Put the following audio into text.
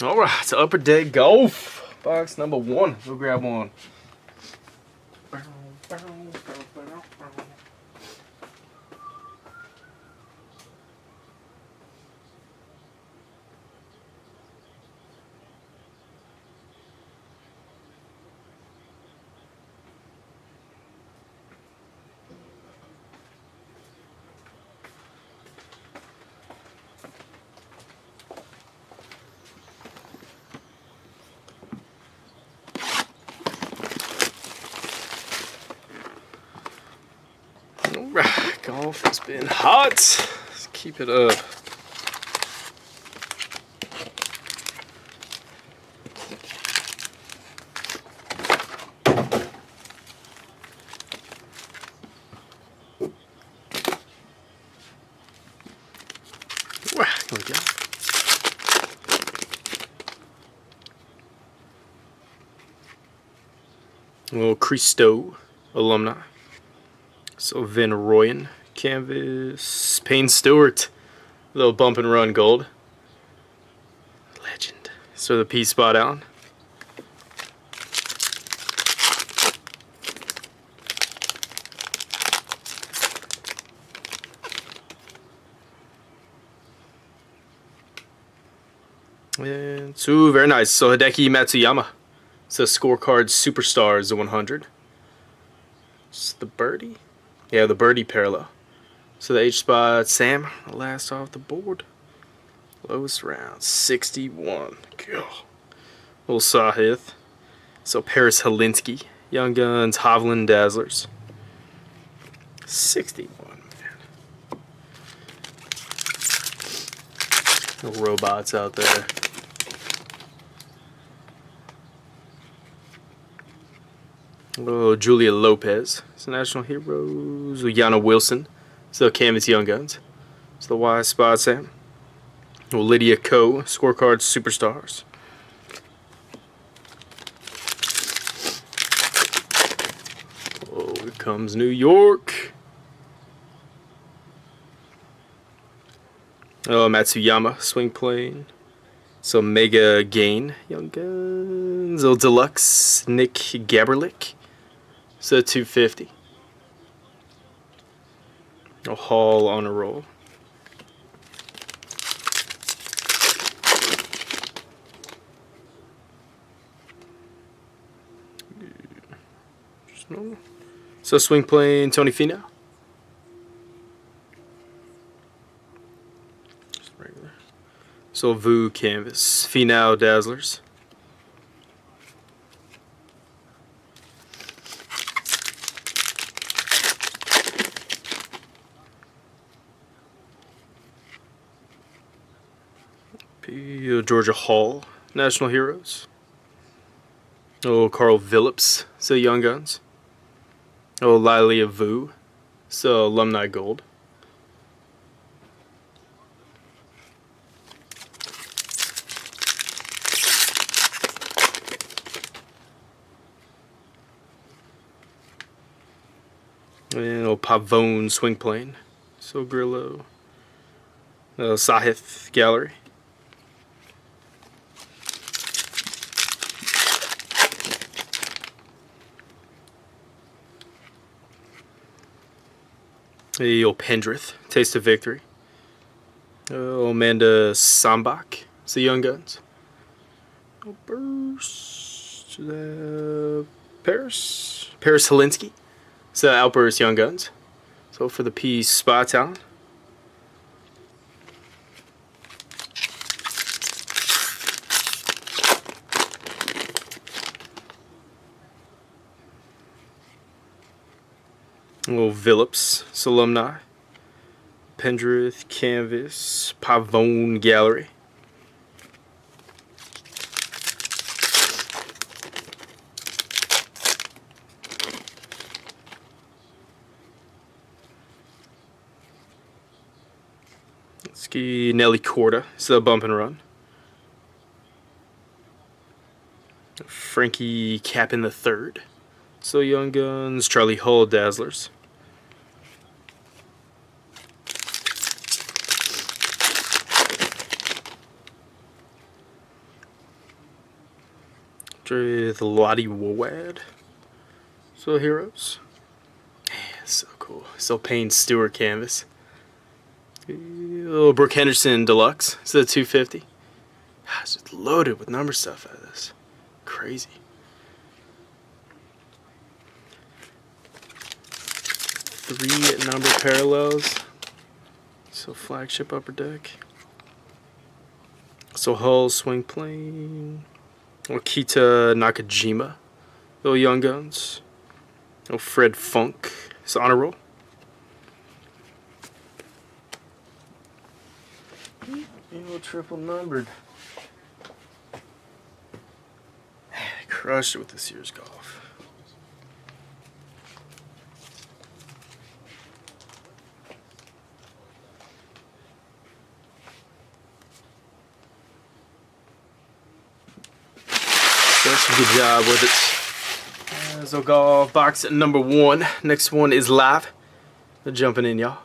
Alright, so Upper Deck Golf. Box number 1. We'll grab one. Alright, golf has been hot. Let's keep it up. Here we go. A little Christo alumni. So Van Royen, canvas, Payne Stewart, a little bump and run gold. Legend. So the P spot out. And so very nice. So Hideki Matsuyama. So scorecard superstars 100. It's the birdie. Yeah, the birdie parallel. So the H spot, Sam, last off the board. Lowest round, 61. Cool. Little Sahith. So Paris Helinsky, Young Guns, Hovland Dazzlers. 61, man. Little robots out there. Oh, Julia Lopez. It's National Heroes. Yana Wilson. So Canvas Young Guns. It's the Y spot Sam. Oh, Lydia Ko. Scorecard Superstars. Oh, here comes New York. Oh, Matsuyama. Swing plane. So Mega Gain. Young Guns. Oh, Deluxe. Nick Gaberlick. So 250. A Hall on a roll. Just normal. So swing plane, Tony Finau. Just regular. So Vu canvas, Finau Dazzlers. Georgia Hall, National Heroes. Oh, Carl Phillips, so Young Guns. Oh, Lilia Vu, so Alumni Gold. And oh, Pavone Swing Plane, so Grillo. Sahith Gallery. Oh, Pendrith, Taste of Victory. Oh, Amanda Sambach, it's the Young Guns. Oh, Burst. Paris Helinsky, it's the Outburst Young Guns. So for the P Spa Town. Oh, Phillips, it's Alumni. Pendrith Canvas, Pavone Gallery. Ski Nelly Corda, it's a bump and run. Frankie Capin the Third, so Young Guns, Charlie Hull Dazzlers. with Lottie Woad. So heroes. Yeah, so cool. So Payne Stewart canvas. Little Brooke Henderson Deluxe. So 250. It's just loaded with number stuff out of this. Crazy. Three number parallels. So flagship upper deck. So Hull swing plane. Okita Nakajima. Little Young Guns. Oh, Fred Funk. It's honor roll. Triple numbered. Crushed it with this year's golf. Such a good job with it. So golf box number 1. Next one is live. Jumping in, y'all.